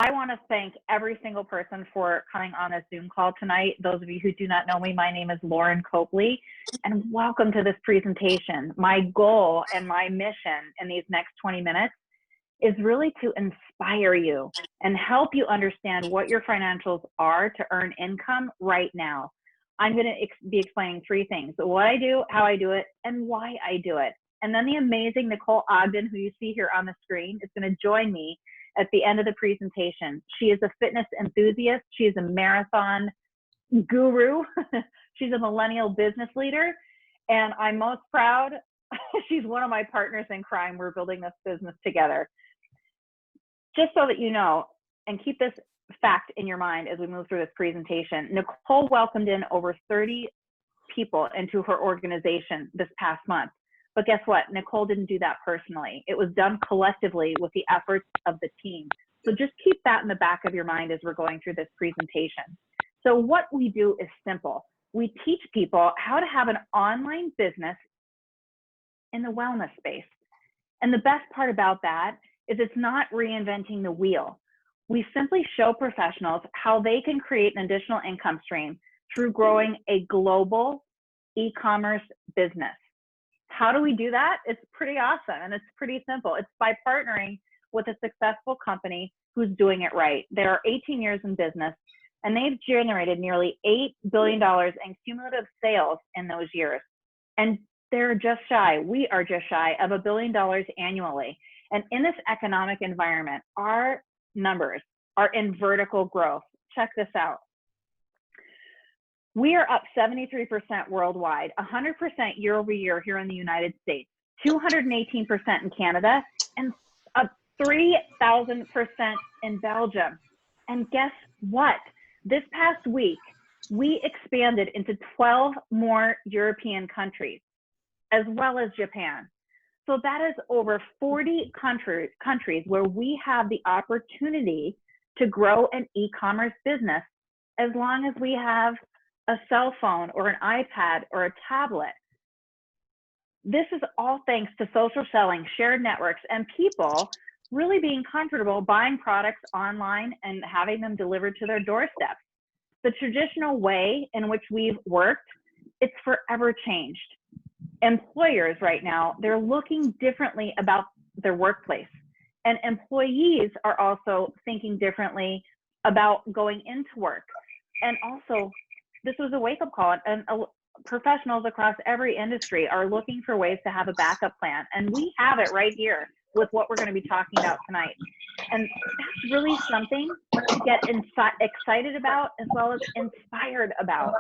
I want to thank every single person for coming on this Zoom call tonight. Those of you who do not know me, my name is Loryn Copley, and welcome to this presentation. My goal and my mission in these next 20 minutes is really to inspire you and help you understand what your financials are to earn income right now. I'm going to be explaining three things: what I do, how I do it, and why I do it. And then the amazing Nicole Ogden, who you see here on the screen, is going to join me at the end of the presentation. She is a fitness enthusiast. She is a marathon guru. She's a millennial business leader. And I'm most proud, she's one of my partners in crime. We're building this business together. Just so that you know, and keep this fact in your mind as we move through this presentation, Nicole welcomed in over 30 people into her organization this past month. But guess what? Nicole didn't do that personally. It was done collectively with the efforts of the team. So just keep that in the back of your mind as we're going through this presentation. So what we do is simple. We teach people how to have an online business in the wellness space. And the best part about that is it's not reinventing the wheel. We simply show professionals how they can create an additional income stream through growing a global e-commerce business. How do we do that? It's pretty awesome and it's pretty simple. It's by partnering with a successful company who's doing it right. They are 18 years in business and they've generated nearly $8 billion in cumulative sales in those years. And they're just shy, we are just shy of $1 billion annually. And in this economic environment, our numbers are in vertical growth. Check this out. We are up 73% worldwide, 100% year over year here in the United States, 218% in Canada, and up 3,000% in Belgium. And guess what? This past week, we expanded into 12 more European countries, as well as Japan. So that is over 40 countries where we have the opportunity to grow an e-commerce business as long as we have a cell phone or an iPad or a tablet. This is all thanks to social selling, shared networks, and people really being comfortable buying products online and having them delivered to their doorstep. The traditional way in which we've worked, it's forever changed. Employers right now, they're looking differently about their workplace. And employees are also thinking differently about going into work. And also, this was a wake-up call, and professionals across every industry are looking for ways to have a backup plan. And we have it right here with what we're going to be talking about tonight. And that's really something to get excited about as well as inspired about.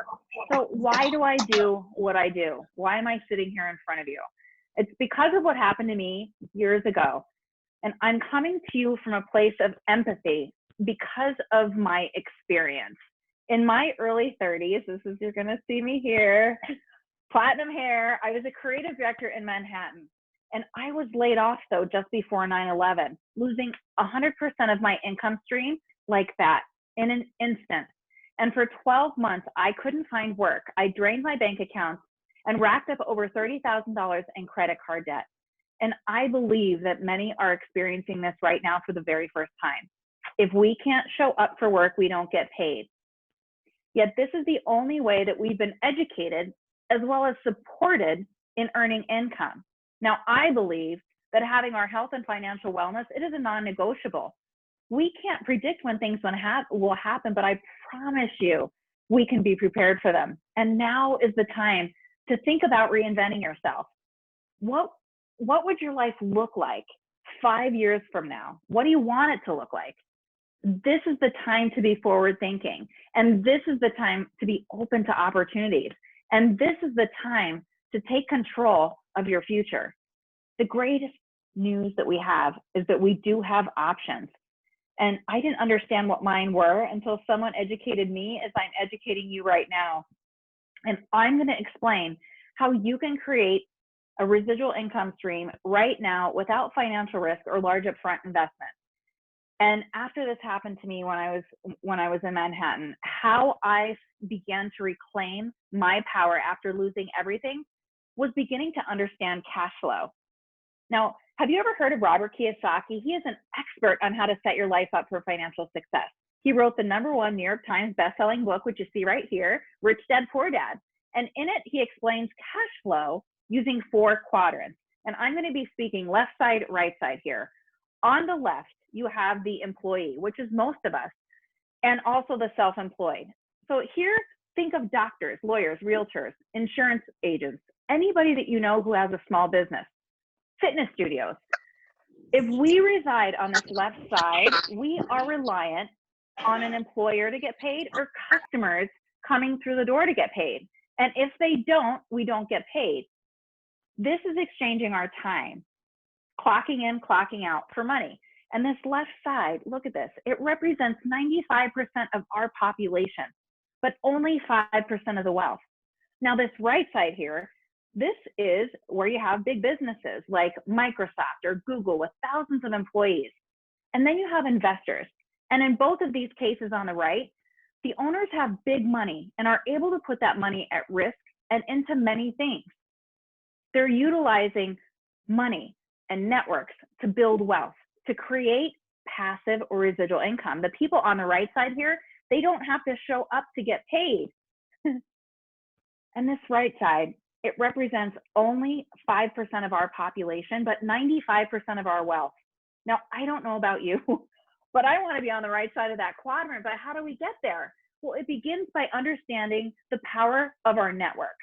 So why do I do what I do? Why am I sitting here in front of you? It's because of what happened to me years ago. And I'm coming to you from a place of empathy because of my experience. In my early 30s, you're gonna see me here, platinum hair. I was a creative director in Manhattan. And I was laid off though, just before 9/11, losing 100% of my income stream like that in an instant. And for 12 months, I couldn't find work. I drained my bank accounts and racked up over $30,000 in credit card debt. And I believe that many are experiencing this right now for the very first time. If we can't show up for work, we don't get paid. Yet this is the only way that we've been educated as well as supported in earning income. Now, I believe that having our health and financial wellness, it is a non-negotiable. We can't predict when things will happen, but I promise you, we can be prepared for them. And now is the time to think about reinventing yourself. What would your life look like 5 years from now? What do you want it to look like? This is the time to be forward thinking. And this is the time to be open to opportunities. And this is the time to take control of your future. The greatest news that we have is that we do have options. And I didn't understand what mine were until someone educated me as I'm educating you right now. And I'm going to explain how you can create a residual income stream right now without financial risk or large upfront investment. And after this happened to me when I was in Manhattan, how I began to reclaim my power after losing everything was beginning to understand cash flow. Now, Have you ever heard of Robert Kiyosaki? He is an expert on how to set your life up for financial success. He wrote the #1 New York Times bestselling book, which you see right here, Rich Dad, Poor Dad. And in it, he explains cash flow using 4 quadrants. And I'm going to be speaking left side, right side here. On the left, you have the employee, which is most of us, and also the self-employed. So here, think of doctors, lawyers, realtors, insurance agents, anybody that you know who has a small business, fitness studios. If we reside on this left side, we are reliant on an employer to get paid or customers coming through the door to get paid. And if they don't, we don't get paid. This is exchanging our time, clocking in, clocking out for money. And this left side, look at this, it represents 95% of our population, but only 5% of the wealth. Now this right side here, this is where you have big businesses like Microsoft or Google with thousands of employees. And then you have investors. And in both of these cases on the right, the owners have big money and are able to put that money at risk and into many things. They're utilizing money and networks to build wealth, to create passive or residual income. The people on the right side here, they don't have to show up to get paid. And this right side, it represents only 5% of our population, but 95% of our wealth. Now, I don't know about you, but I want to be on the right side of that quadrant. But how do we get there? Well, it begins by understanding the power of our network.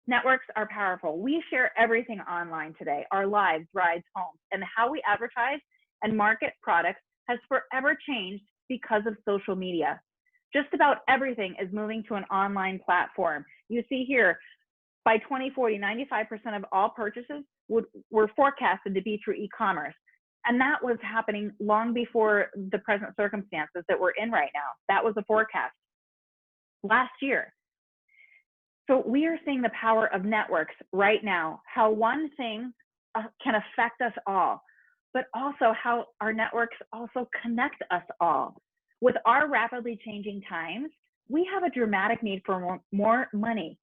Networks are powerful. We share everything online today, our lives, rides, homes, and how we advertise and market products has forever changed because of social media. Just about everything is moving to an online platform. You see here, by 2040, 95% of all purchases were forecasted to be through e-commerce. And that was happening long before the present circumstances that we're in right now. That was a forecast last year. So we are seeing the power of networks right now, how one thing can affect us all, but also how our networks also connect us all. With our rapidly changing times, we have a dramatic need for more money.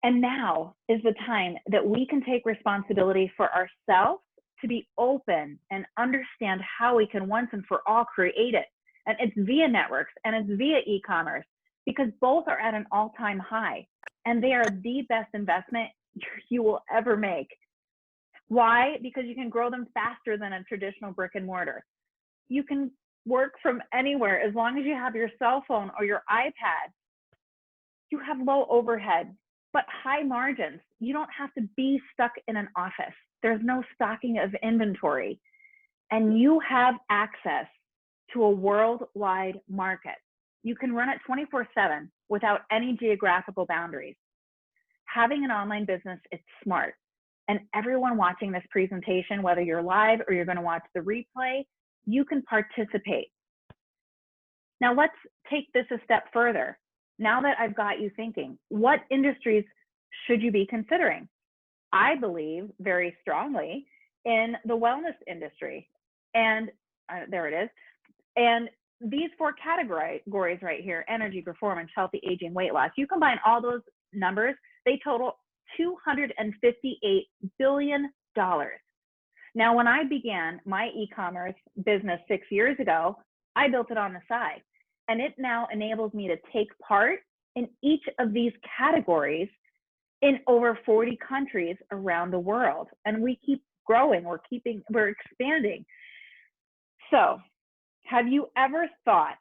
And now is the time that we can take responsibility for ourselves to be open and understand how we can once and for all create it. And it's via networks and it's via e-commerce, because both are at an all-time high and they are the best investment you will ever make. Why? Because you can grow them faster than a traditional brick and mortar. You can work from anywhere as long as you have your cell phone or your iPad. You have low overhead, but high margins. You don't have to be stuck in an office. There's no stocking of inventory. And you have access to a worldwide market. You can run it 24/7 without any geographical boundaries. Having an online business, it's smart. And everyone watching this presentation, whether you're live or you're going to watch the replay, you can participate. Now let's take this a step further. Now that I've got you thinking, what industries should you be considering? I believe very strongly in the wellness industry. And there it is. And these 4 categories right here, energy, performance, healthy aging, weight loss, you combine all those numbers, they total $258 billion. Now, when I began my e-commerce business 6 years ago, I built it on the side. And it now enables me to take part in each of these categories in over 40 countries around the world. And we keep growing, we're expanding. So, have you ever thought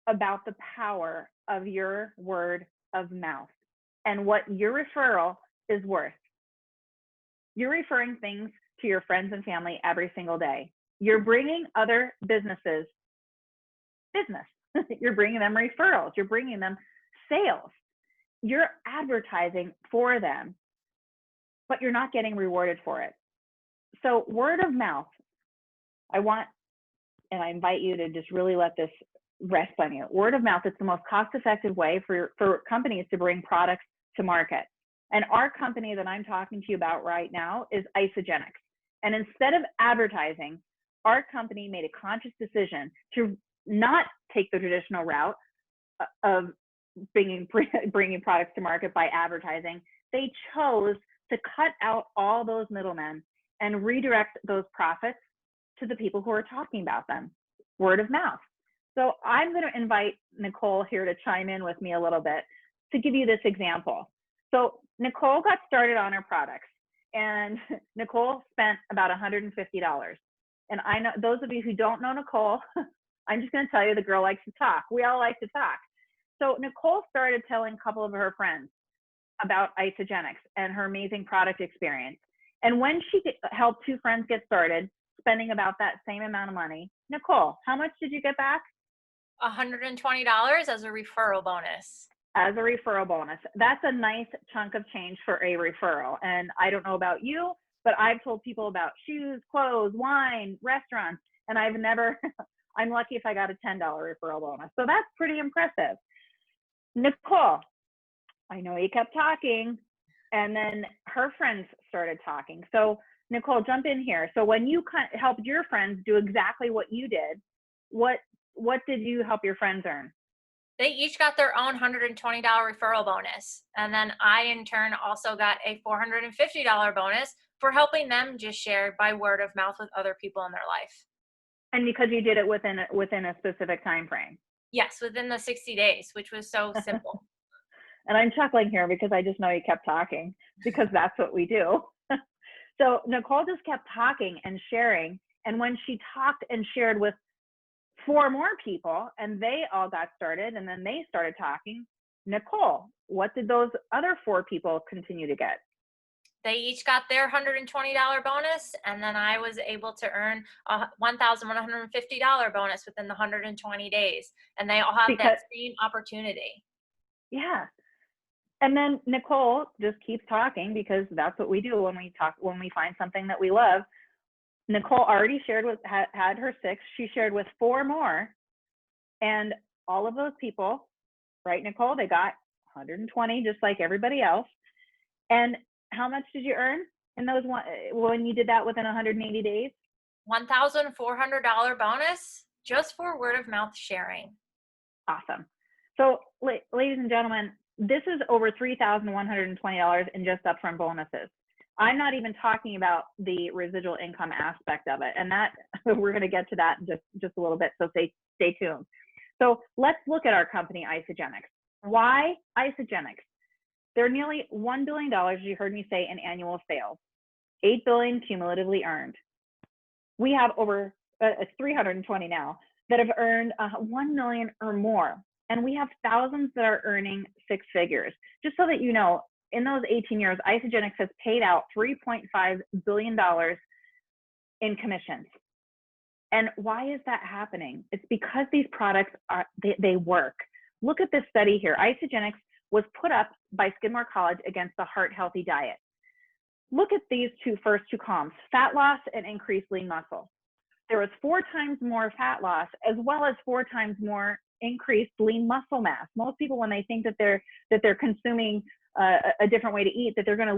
about the power of your word of mouth and what your referral is worth? You're referring things to your friends and family every single day. You're bringing other businesses business. You're bringing them referrals. You're bringing them sales. You're advertising for them, but you're not getting rewarded for it. So word of mouth, I invite you to just really let this rest on you. Word of mouth is the most cost-effective way for companies to bring products to market. And our company that I'm talking to you about right now is Isogenics. And instead of advertising, our company made a conscious decision to not take the traditional route of bringing products to market by advertising. They chose to cut out all those middlemen and redirect those profits to the people who are talking about them. Word of mouth. So I'm going to invite Nicole here to chime in with me a little bit to give you this example. So Nicole got started on her products, and Nicole spent about $150. And I know those of you who don't know Nicole, I'm just going to tell you the girl likes to talk. We all like to talk. So Nicole started telling a couple of her friends about Isagenix and her amazing product experience. And when she helped two friends get started, spending about that same amount of money, Nicole, how much did you get back? $120 as a referral bonus. As a referral bonus. That's a nice chunk of change for a referral. And I don't know about you, but I've told people about shoes, clothes, wine, restaurants, and I've never, I'm lucky if I got a $10 referral bonus. So that's pretty impressive. Nicole, I know you kept talking, and then her friends started talking. So Nicole, jump in here. So when you helped your friends do exactly what you did, what did you help your friends earn? They each got their own $120 referral bonus. And then I, in turn, also got a $450 bonus for helping them just share by word of mouth with other people in their life. And because you did it within a specific time frame. Yes, within the 60 days, which was so simple. And I'm chuckling here because I just know you kept talking, because that's what we do. So Nicole just kept talking and sharing. And when she talked and shared with 4 more people, and they all got started, and then they started talking, Nicole, what did those other 4 people continue to get? They each got their $120 bonus, and then I was able to earn a $1,150 bonus within the 120 days. And they all have that same opportunity. Yeah. And then Nicole just keeps talking, because that's what we do when we talk, when we find something that we love. Nicole already shared with, had her 6. She shared with 4 more. And all of those people, right, Nicole, they got 120, just like everybody else. And how much did you earn in those when you did that within 180 days? $1,400 bonus just for word of mouth sharing. Awesome. So ladies and gentlemen, this is over $3,120 in just upfront bonuses. I'm not even talking about the residual income aspect of it. And that we're going to get to that in just a little bit. So stay tuned. So let's look at our company, Isagenix. Why Isagenix? They're nearly $1 billion, as you heard me say, in annual sales, $8 billion cumulatively earned. We have over 320 now that have earned $1 million or more. And we have thousands that are earning 6 figures. Just so that you know, in those 18 years, Isagenix has paid out $3.5 billion in commissions. And why is that happening? It's because these products they work. Look at this study here. Isagenix was put up by Skidmore College against the heart healthy diet. Look at these first two columns, fat loss and increased lean muscle. There was 4 times more fat loss, as well as 4 times more increased lean muscle mass. Most people, when they think that they're consuming a different way to eat, that they're going to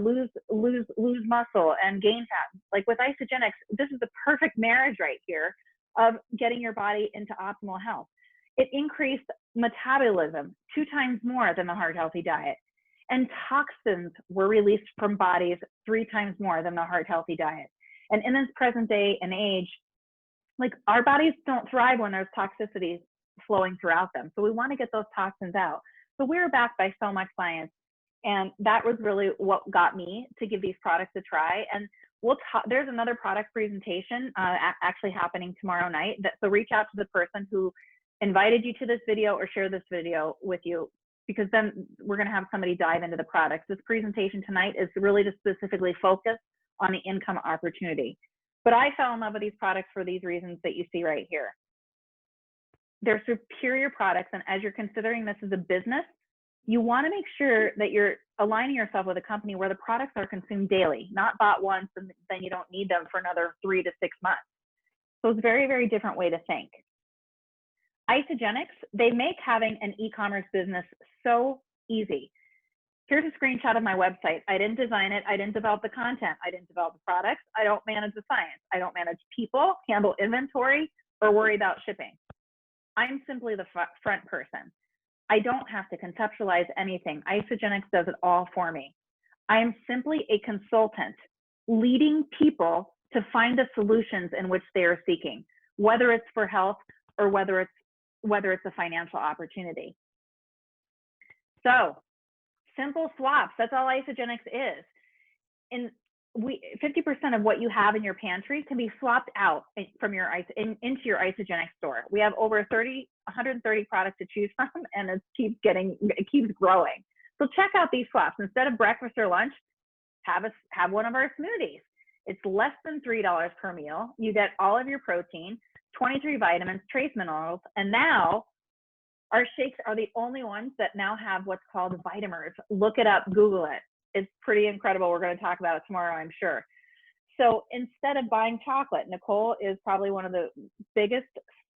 lose muscle and gain fat. Like with Isagenix, this is the perfect marriage right here of getting your body into optimal health. It increased metabolism 2 times more than the heart healthy diet. And toxins were released from bodies 3 times more than the heart healthy diet. And in this present day and age, like, our bodies don't thrive when there's toxicities flowing throughout them. So we want to get those toxins out. So we're backed by so much science. And that was really what got me to give these products a try. And there's another product presentation actually happening tomorrow night. So reach out to the person who invited you to this video or share this video with you, because then we're going to have somebody dive into the products. This presentation tonight is really to specifically focus on the income opportunity. But I fell in love with these products for these reasons that you see right here. They're superior products, and as you're considering this as a business, you want to make sure that you're aligning yourself with a company where the products are consumed daily, not bought once and then you don't need them for another 3 to 6 months. So it's a very, very different way to think. Isagenix, they make having an e-commerce business so easy. Here's a screenshot of my website. I didn't design it. I didn't develop the content. I didn't develop the products. I don't manage the science. I don't manage people, handle inventory, or worry about shipping. I'm simply the front person. I don't have to conceptualize anything. Isagenix does it all for me. I am simply a consultant leading people to find the solutions in which they are seeking, whether it's for health or whether it's a financial opportunity. So simple swaps, that's all Isagenix is. And 50% of what you have in your pantry can be swapped out from your into your Isagenix store. We have over 130 products to choose from, and it keeps growing. So check out these swaps. Instead of breakfast or lunch, have one of our smoothies. It's less than $3 per meal. You get all of your protein, 23 vitamins, trace minerals, and now our shakes are the only ones that now have what's called Vitamers. Look it up, Google it. It's pretty incredible. We're going to talk about it tomorrow, I'm sure. So instead of buying chocolate, Nicole is probably one of the biggest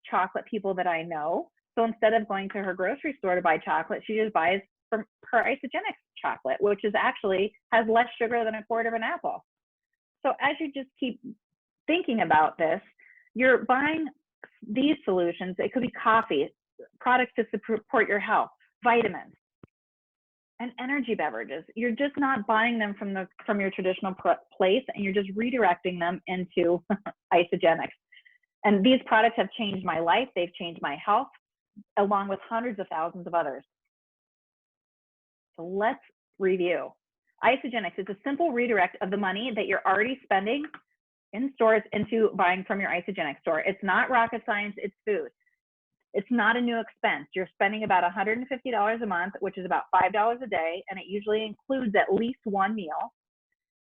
chocolate people that I know. So instead of going to her grocery store to buy chocolate, she just buys from her Isagenix chocolate, which is actually has less sugar than a quarter of an apple. So as you just keep thinking about this, you're buying these solutions. It could be coffee, products to support your health, vitamins, and energy beverages. You're just not buying them from your traditional place, and you're just redirecting them into Isagenix. And these products have changed my life. They've changed my health, along with hundreds of thousands of others. So let's review. Isagenix is a simple redirect of the money that you're already spending in stores into buying from your Isagenix store. It's not rocket science, it's food. It's not a new expense. You're spending about $150 a month, which is about $5 a day, and it usually includes at least one meal.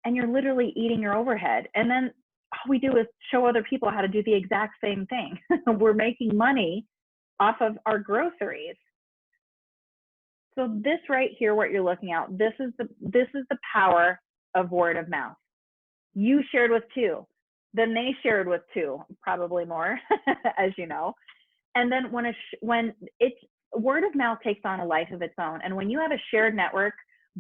And you're literally eating your overhead. And then all we do is show other people how to do the exact same thing. We're making money off of our groceries. So this right here, what you're looking at, this is the power of word of mouth. You shared with 2, then they shared with 2, probably more, as you know. And then when it's word of mouth takes on a life of its own, and when you have a shared network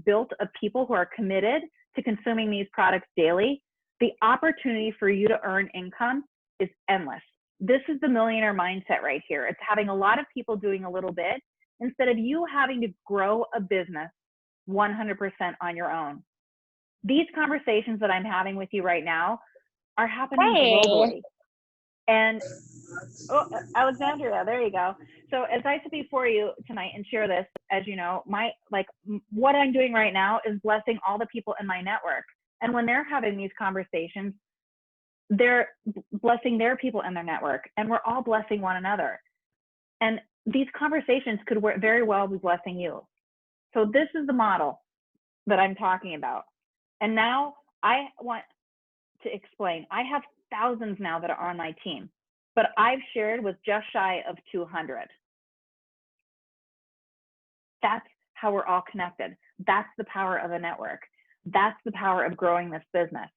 built of people who are committed to consuming these products daily, the opportunity for you to earn income is endless. This is the millionaire mindset right here. It's having a lot of people doing a little bit instead of you having to grow a business 100% on your own. These conversations that I'm having with you right now are happening globally. And Alexandria, there you go. So as I sit before you tonight and share this, as you know, what I'm doing right now is blessing all the people in my network. And when they're having these conversations, they're blessing their people in their network, and we're all blessing one another. And these conversations could very well be blessing you. So this is the model that I'm talking about. And now I want to explain. I have thousands now that are on my team, but I've shared with just shy of 200. That's how we're all connected. That's the power of a network. That's the power of growing this business.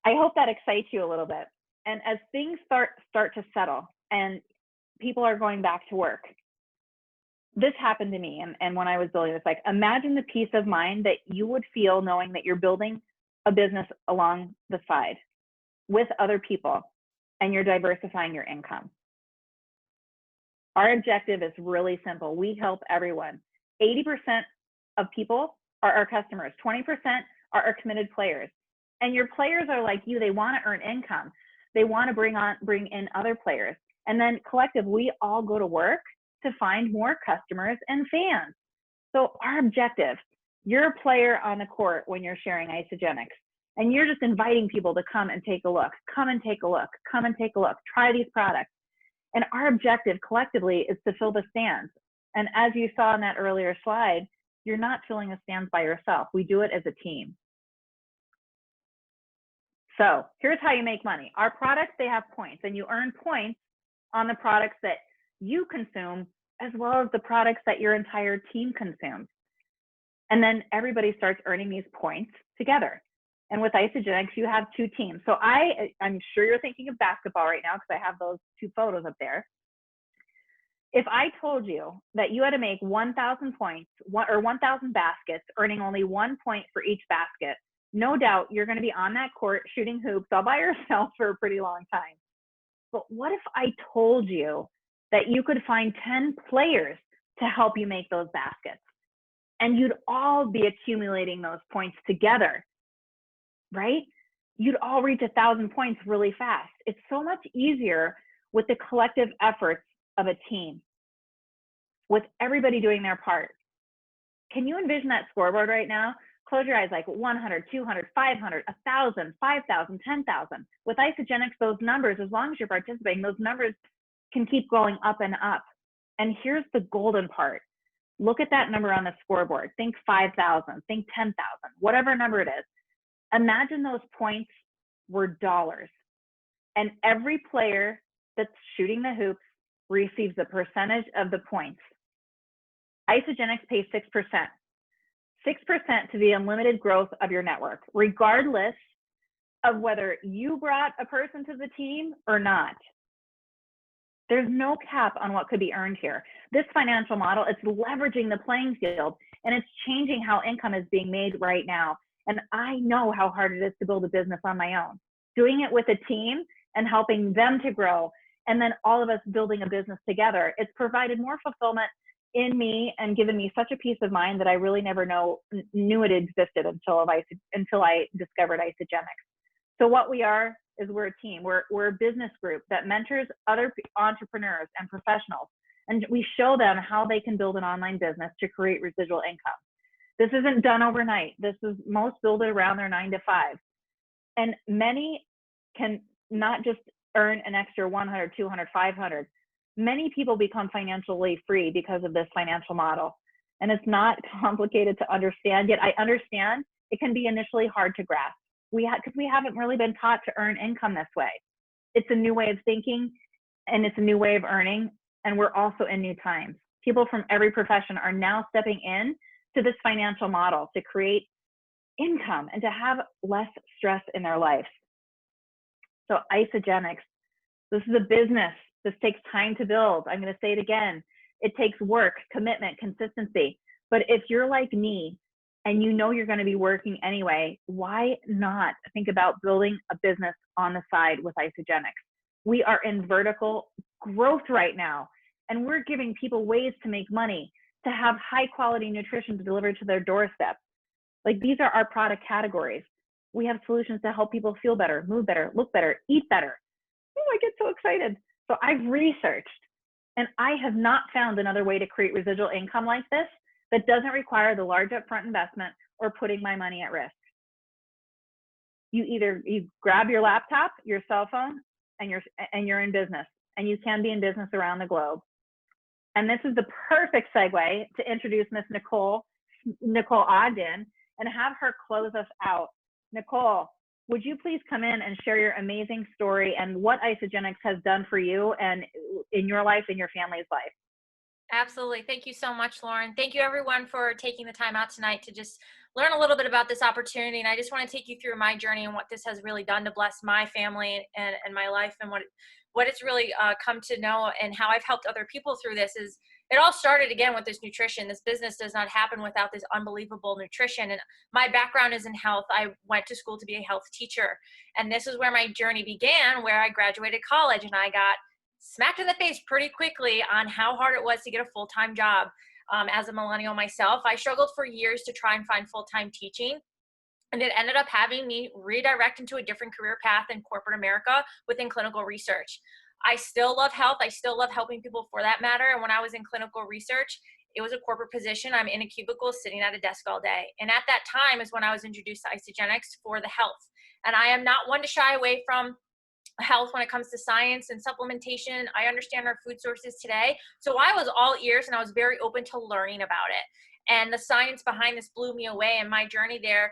I hope that excites you a little bit. And as things start to settle and people are going back to work, this happened to me. And when I was building this, like, imagine the peace of mind that you would feel knowing that you're building a business along the side with other people and you're diversifying your income. Our objective is really simple. We help everyone. 80% of people are our customers. 20% are our committed players. And your players are like you. They want to earn income. They want to bring in other players. And then collectively, we all go to work to find more customers and fans. So our objective, you're a player on the court when you're sharing Isagenix, and you're just inviting people to come and take a look, come and take a look, come and take a look, try these products. And our objective collectively is to fill the stands. And as you saw in that earlier slide, you're not filling the stands by yourself. We do it as a team. So here's how you make money. Our products, they have points, and you earn points on the products that you consume, as well as the products that your entire team consumes. And then everybody starts earning these points together. And with Isagenix, you have 2 teams. So I'm sure you're thinking of basketball right now because I have those 2 photos up there. If I told you that you had to make 1,000 points or 1,000 baskets, earning only 1 point for each basket, no doubt you're going to be on that court shooting hoops all by yourself for a pretty long time. But what if I told you that you could find 10 players to help you make those baskets, and you'd all be accumulating those points together, right? you'd all reach 1,000 points really fast. It's so much easier with the collective efforts of a team, with everybody doing their part. Can you envision that scoreboard right now? Close your eyes, like 100, 200, 500, 1,000, 5,000, 10,000. With Isagenix, those numbers, as long as you're participating, those numbers can keep going up and up. And here's the golden part. Look at that number on the scoreboard. Think 5,000, think 10,000, whatever number it is. Imagine those points were dollars. And every player that's shooting the hoops receives a percentage of the points. Isagenix pays 6%. 6% to the unlimited growth of your network, regardless of whether you brought a person to the team or not. There's no cap on what could be earned here. This financial model, it's leveraging the playing field, and it's changing how income is being made right now. And I know how hard it is to build a business on my own. Doing it with a team and helping them to grow, and then all of us building a business together, it's provided more fulfillment in me and given me such a peace of mind that I really never knew it existed until I discovered Isagenix. So what we are is we're a team. We're a business group that mentors other entrepreneurs and professionals, and we show them how they can build an online business to create residual income. This isn't done overnight. Most build it around their 9 to 5. And many can not just earn an extra 100, 200, 500. Many people become financially free because of this financial model. And it's not complicated to understand, yet I understand it can be initially hard to grasp. Because we haven't really been taught to earn income this way. It's a new way of thinking, and it's a new way of earning, and we're also in new times. People from every profession are now stepping in to this financial model to create income and to have less stress in their lives. So Isagenix, this is a business. This takes time to build. I'm going to say it again. It takes work, commitment, consistency. But if you're like me and you know you're going to be working anyway, why not think about building a business on the side with Isagenix? We are in vertical growth right now, and we're giving people ways to make money, to have high quality nutrition delivered to their doorstep. Like, these are our product categories. We have solutions to help people feel better, move better, look better, eat better. Oh, I get so excited. So I've researched, and I have not found another way to create residual income like this that doesn't require the large upfront investment or putting my money at risk. You grab your laptop, your cell phone, and you're in business, and you can be in business around the globe. And this is the perfect segue to introduce Miss Nicole Ogden and have her close us out. Nicole, would you please come in and share your amazing story and what Isagenix has done for you and in your life and your family's life? Absolutely. Thank you so much, Loryn. Thank you, everyone, for taking the time out tonight to just learn a little bit about this opportunity. And I just want to take you through my journey and what this has really done to bless my family and my life, and what it's really come to know, and how I've helped other people through this. Is it all started again with this nutrition. This business does not happen without this unbelievable nutrition. And my background is in health. I went to school to be a health teacher. And this is where my journey began, where I graduated college and I got smacked in the face pretty quickly on how hard it was to get a full-time job. As a millennial myself, I struggled for years to try and find full-time teaching. And it ended up having me redirect into a different career path in corporate America within clinical research. I still love health. I still love helping people, for that matter. And when I was in clinical research, it was a corporate position. I'm in a cubicle sitting at a desk all day. And at that time is when I was introduced to Isagenix for the health. And I am not one to shy away from health when it comes to science and supplementation. I understand our food sources today. So I was all ears, and I was very open to learning about it. And the science behind this blew me away in my journey there.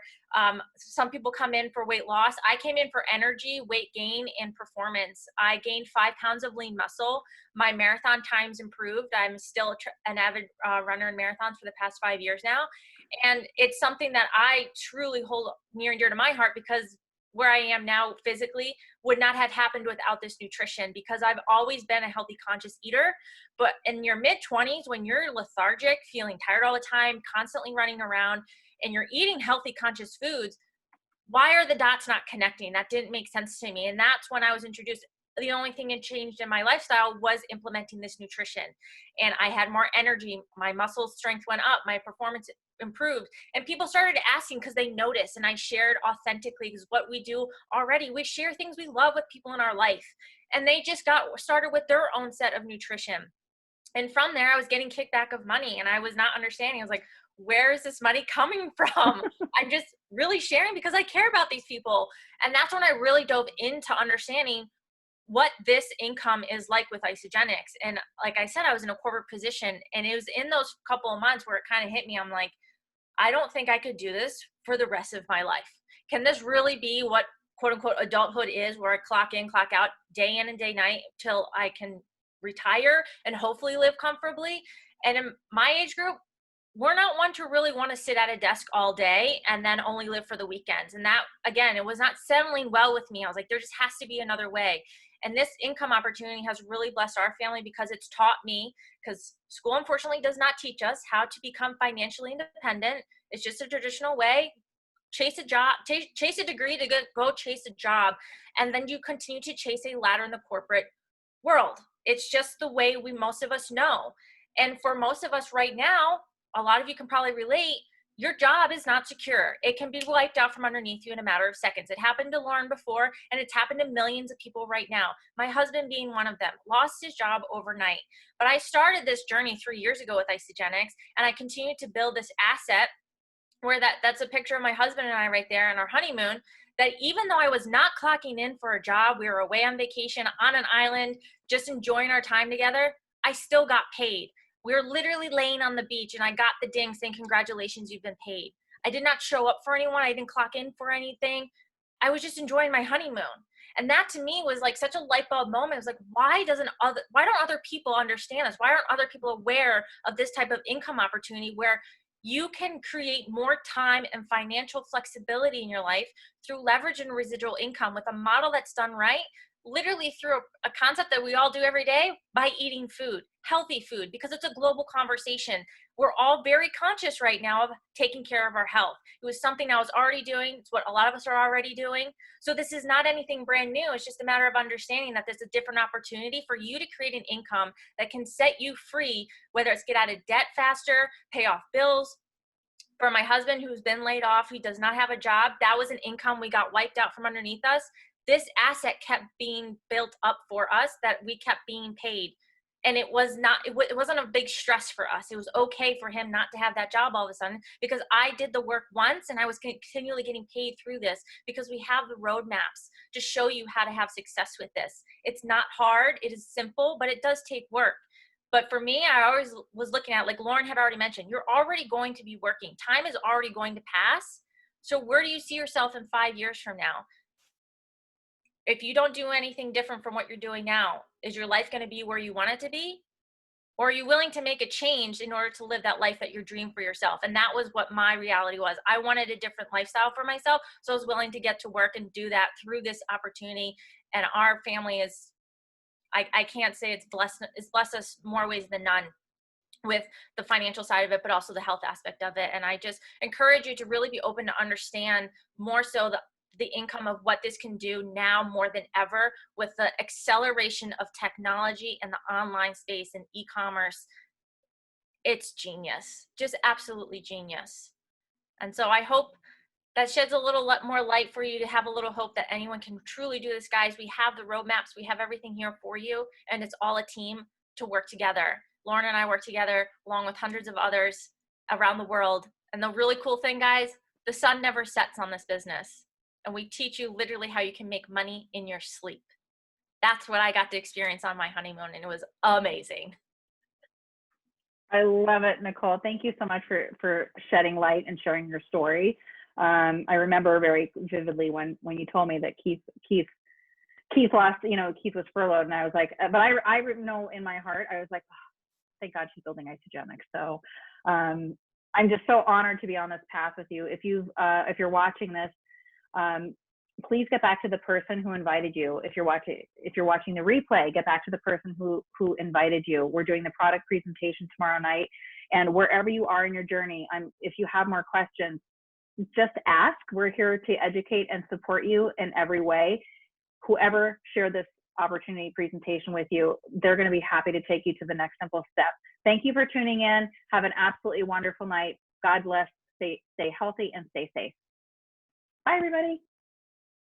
Some people come in for weight loss. I came in for energy, weight gain, and performance. I gained 5 pounds of lean muscle. My marathon times improved. I'm still an avid runner in marathons for the past 5 years now. And it's something that I truly hold near and dear to my heart, because where I am now physically would not have happened without this nutrition, because I've always been a healthy, conscious eater. But in your mid-20s, when you're lethargic, feeling tired all the time, constantly running around, and you're eating healthy, conscious foods, why are the dots not connecting? That didn't make sense to me. And that's when I was introduced. the only thing it changed in my lifestyle was implementing this nutrition. And I had more energy, my muscle strength went up, my performance improved. And people started asking because they noticed, and I shared authentically, because what we do already, we share things we love with people in our life. And they just got started with their own set of nutrition. And from there, I was getting kickback of money, and I was not understanding. I was like, where is this money coming from? I'm just really sharing because I care about these people. And that's when I really dove into understanding what this income is like with Isagenix. And like I said, I was in a corporate position, and it was in those couple of months where it kind of hit me. I'm like, I don't think I could do this for the rest of my life. Can this really be what quote unquote adulthood is, where I clock in, clock out day in and day night till I can retire and hopefully live comfortably? And in my age group, we're not one to really want to sit at a desk all day and then only live for the weekends. And that, again, it was not settling well with me. I was like, there just has to be another way. And this income opportunity has really blessed our family because it's taught me, because school unfortunately does not teach us how to become financially independent. It's just a traditional way. Chase a job, chase a degree to go chase a job. And then you continue to chase a ladder in the corporate world. It's just the way most of us know. And for most of us right now, a lot of you can probably relate, your job is not secure. It can be wiped out from underneath you in a matter of seconds. It happened to Loryn before, and it's happened to millions of people right now. My husband being one of them, lost his job overnight. But I started this journey 3 years ago with Isagenix, and I continued to build this asset where that's a picture of my husband and I right there in our honeymoon, that even though I was not clocking in for a job, we were away on vacation on an island, just enjoying our time together, I still got paid. We were literally laying on the beach, and I got the ding saying, congratulations, you've been paid. I did not show up for anyone. I didn't clock in for anything. I was just enjoying my honeymoon. And that to me was like such a light bulb moment. It was like, why don't other people understand this? Why aren't other people aware of this type of income opportunity where you can create more time and financial flexibility in your life through leverage and residual income with a model that's done right, literally through a concept that we all do every day by eating food, healthy food, because it's a global conversation. We're all very conscious right now of taking care of our health. It was something I was already doing. It's what a lot of us are already doing. So this is not anything brand new. It's just a matter of understanding that there's a different opportunity for you to create an income that can set you free, whether it's get out of debt faster, pay off bills. For my husband who's been laid off, he does not have a job, that was an income we got wiped out from underneath us. This asset kept being built up for us, that we kept being paid. And it wasn't a big stress for us. It was okay for him not to have that job all of a sudden, because I did the work once and I was continually getting paid through this, because we have the roadmaps to show you how to have success with this. It's not hard, it is simple, but it does take work. But for me, I always was looking at, like Loryn had already mentioned, you're already going to be working. Time is already going to pass. So where do you see yourself in 5 years from now? If you don't do anything different from what you're doing now, is your life going to be where you want it to be? Or are you willing to make a change in order to live that life that you dream for yourself? And that was what my reality was. I wanted a different lifestyle for myself. So I was willing to get to work and do that through this opportunity. And our family is, I can't say it's blessed us more ways than none with the financial side of it, but also the health aspect of it. And I just encourage you to really be open to understand more so the income of what this can do now more than ever with the acceleration of technology and the online space and e-commerce. It's genius, just absolutely genius. And so I hope that sheds a little more light for you to have a little hope that anyone can truly do this, guys. We have the roadmaps, we have everything here for you, and it's all a team to work together. Loryn and I work together along with hundreds of others around the world. And the really cool thing, guys, the sun never sets on this business. And we teach you literally how you can make money in your sleep. That's what I got to experience on my honeymoon, and it was amazing. I love it, Nicole. Thank you so much for shedding light and sharing your story. I remember very vividly when you told me that Keith lost, Keith was furloughed, and I was like, but I know in my heart, I was like, oh, thank God she's building Isagenix. So I'm just so honored to be on this path with you. If you're watching this, please get back to the person who invited you. If you're watching the replay, get back to the person who invited you. We're doing the product presentation tomorrow night, and wherever you are in your journey, if you have more questions, just ask. We're here to educate and support you in every way. Whoever shared this opportunity presentation with you, they're going to be happy to take you to the next simple step. Thank you for tuning in. Have an absolutely wonderful night. God bless. Stay healthy and stay safe. Bye, everybody.